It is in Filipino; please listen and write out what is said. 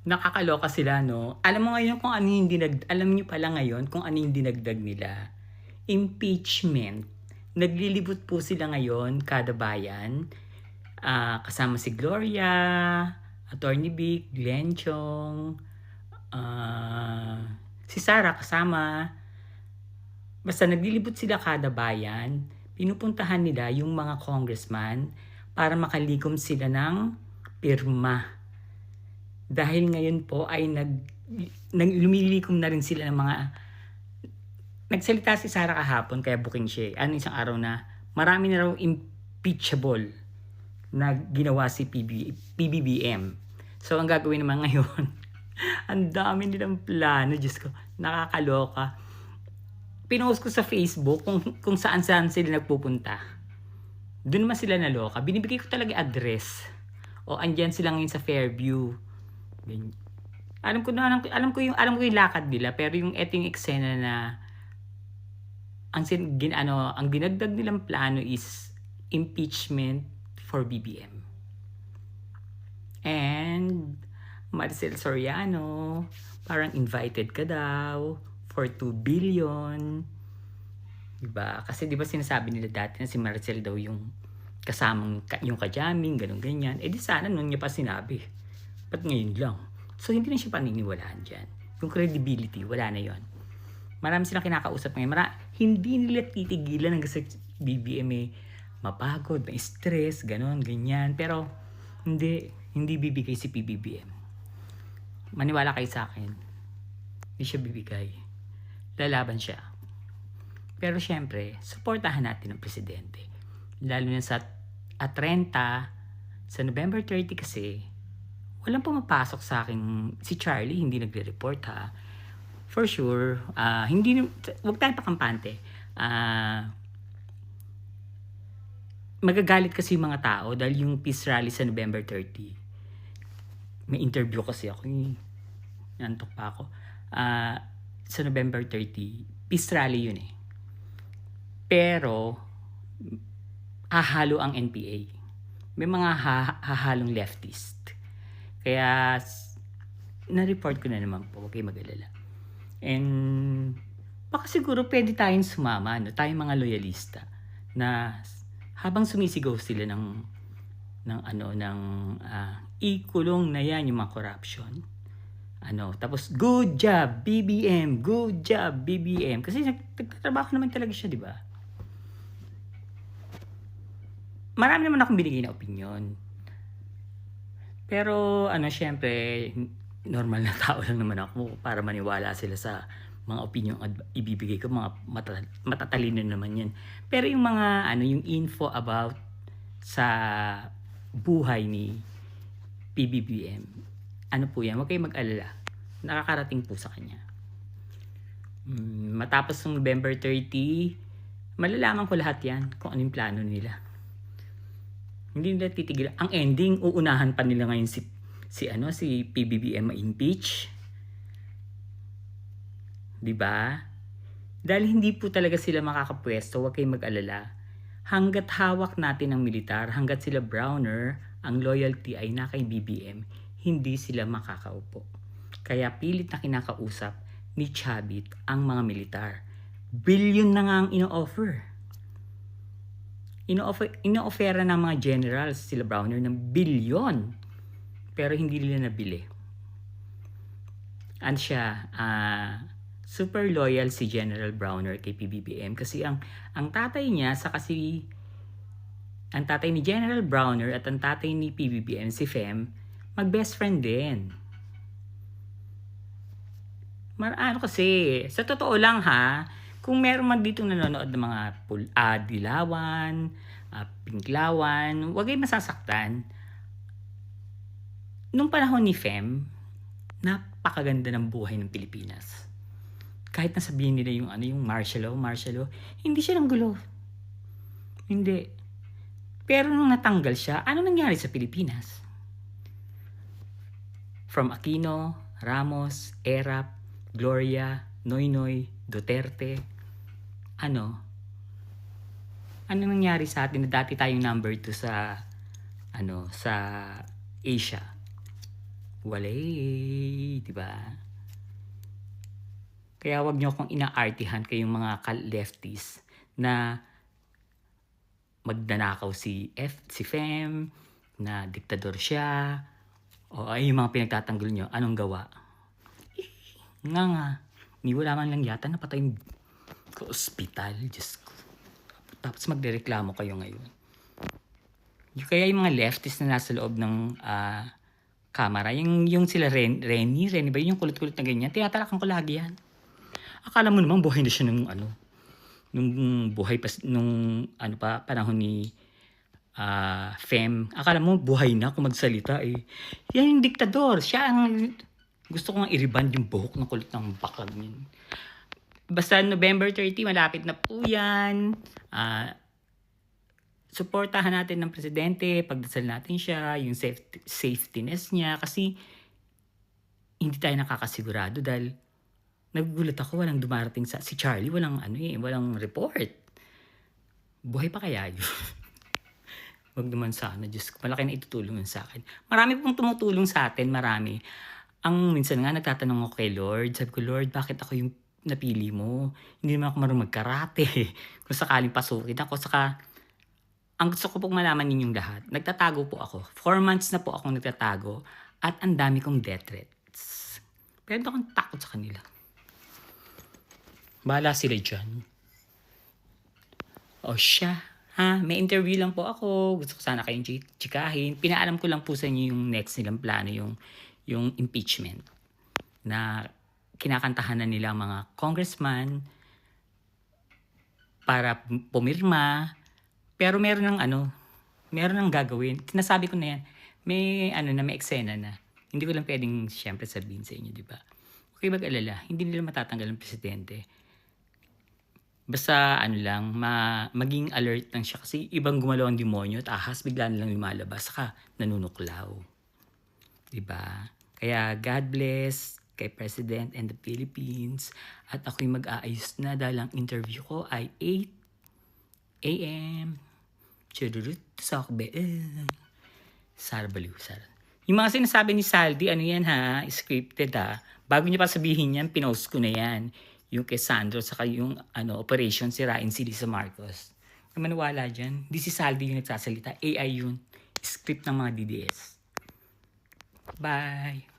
Nakakaloka sila 'no. Alam mo ngayon kung ano yung alam niyo pala ngayon kung ano yung dinagdag nila? Impeachment. Naglilibot po sila ngayon kada bayan, kasama si Gloria, Attorney Vic, Glenn Chong, si Sara kasama. Basta naglilibot sila kada bayan, pinupuntahan nila yung mga congressman para makalikom sila ng pirma. Dahil ngayon po ay lumilikom na rin sila ng mga nagsalita si Sara kahapon kaya booking siya. Isang araw na marami na raw impeachable na ginawa si PBBM. So ang gagawin naman ngayon, ang dami nilang plano, Diyos ko, nakakaloka. Pinost ko sa Facebook kung saan-saan sila nagpupunta. Doon naman sila naloka. Binibigay ko talaga address. O andyan sila ngayon sa Fairview. Alam ko yung lakad nila, pero yung eting eksena na ang dinagdag nilang plano is impeachment for BBM. And Maricel Soriano, parang invited ka daw for 2 billion. Diba? Kasi diba sinasabi nila dati na si Maricel daw yung kasamang yung kajaming, ganun-ganyan. Eh di sana nun niya pa sinabi. Ba't ngayon lang? So hindi na siya paniniwalaan dyan. Yung credibility, wala na yon. Marami silang kinakausap ngayon. Hindi nila titigilan hanggang sa BBM mapagod, may stress, ganon, ganyan. Pero hindi bibigay si PBBM. Maniwala kayo sa akin. Hindi siya bibigay. Lalaban siya. Pero syempre, suportahan natin ang presidente. Lalo na sa 30, sa November 30 kasi, walang pumapasok sa akin. Si Charlie hindi nagre-report ha. For sure, wag tayo pakampante. Magagalit kasi yung mga tao dahil yung peace rally sa November 30. May interview kasi ako. Nantok pa ako. Sa November 30, peace rally yun eh. Pero, hahalo ang NPA. May mga hahalong leftist. Kaya, na-report ko na naman po. Huwag kayo mag-alala. And, baka siguro pwede tayong sumama, no? Tayong mga loyalista, na habang sumisigaw sila ng ikulong na yan yung mga corruption. Tapos, good job, BBM! Good job, BBM! Kasi nagtatrabaho naman talaga siya, di ba? Marami naman akong binigay na opinion. Pero, syempre, normal na tao lang naman ako para maniwala sila sa mga opinion ibibigay ko, mga matatalino naman yan. Pero yung mga, yung info about sa buhay ni PBBM, po yan, huwag kayong mag-alala. Nakakarating po sa kanya. Matapos ng November 30, malalaman ko lahat yan kung ano yung plano nila. Hindi nila titigil. Ang ending, uunahan pa nila ngayon si PBBM ma-impeach. Diba? Dahil hindi po talaga sila makakapwesto, huwag kayong mag-alala. Hanggat hawak natin ang militar, hanggat sila Browner, ang loyalty ay na kay BBM, hindi sila makakaupo. Kaya pilit na kinakausap ni Chavit ang mga militar. Billion na nga ang ino-offer. Ino-offera ng mga generals sila Browner ng bilyon. Pero hindi nila nabili. Super loyal si General Browner kay PBBM kasi ang tatay niya ang tatay ni General Browner at ang tatay ni PBBM, si Fem, mag-best friend din. Kasi, sa totoo lang ha, kung meron man dito nanonood ng mga dilawan, pinklawan, huwag kayong masasaktan. Nung panahon ni Fem, napakaganda ng buhay ng Pilipinas. Kahit nasabihin nila yung martial law, hindi siya ng gulo. Hindi. Pero nung natanggal siya, ano nangyari sa Pilipinas? From Aquino, Ramos, Erap, Gloria, Noynoy, Duterte, ano nangyari sa atin na dati tayong number 2 sa Asia? Walay, di ba? Kaya wag niyo akong inaartihan kayong mga lefties na magnanakaw si Fem, na diktador siya, o ay yung mga pinagtatanggol nyo, anong gawa? Nga, ni wala man lang yata napatay yung ka-ospital, Diyos ko. Tapos magrereklamo kayo ngayon. Kaya yung mga lefties na nasa loob ng kamera, yung sila Renny ba yung kulot-kulot na ganyan, tinatalakan ko lagi yan. Akala mo naman buhay na siya nung buhay pa, panahon ni Fem. Akala mo buhay na kung magsalita eh. Yan yung diktador. Siya ang gusto ko nga i-reband yung buhok ng kulit ng bakag niyan. Basta November 30, malapit na po yan. Suportahan natin ng presidente, pagdasal natin siya, yung safetyness niya. Kasi hindi tayo nakakasigurado dahil nagugulat ako, walang dumarating si Charlie, walang report. Buhay pa kaya yun? Wag naman sana, Diyos ko, malaki na itutulong yun sa akin. Marami pong tumutulong sa atin, marami. Ang minsan nga nagtatanong ako kay Lord, sabi ko, Lord, bakit ako yung napili mo? Hindi naman ako marunong magkarate. Kung sakaling pasukin ako, ang gusto ko pong malaman ninyong lahat, nagtatago po ako. 4 months na po akong nagtatago at ang dami kong death threats. Pero hindi akong takot sa kanila. Bahala sila dyan. O siya. May interview lang po ako. Gusto ko sana kayong chikahin. Pinaalam ko lang po sa inyo yung next nilang plano, yung impeachment. Na kinakantahan na nila mga congressman para pumirma. Pero meron ng gagawin. Sinasabi ko na yan. May eksena na. Hindi ko lang pwedeng siyempre sabihin sa inyo, di ba? Okay, mag-alala. Hindi nila matatanggal ang presidente. Basta maging alert lang siya kasi ibang gumalaw ang demonyo at ahas bigla na lang lumalabas saka nanunuklaw. Diba? Kaya God bless kay President and the Philippines at ako'y mag-aayos na dahil ang interview ko ay 8 a.m. Chururut sa akbe. Sarbaliw. Yung mga sinasabi ni Saldi, yan scripted Bago niya pa sabihin yan, pinost ko na yan. Yung kay Sandro, saka yung operation sirain si Lisa Marcos. Kung maniwala dyan, di si Saldi yung nagsasalita. AI yun. Script ng mga DDS. Bye!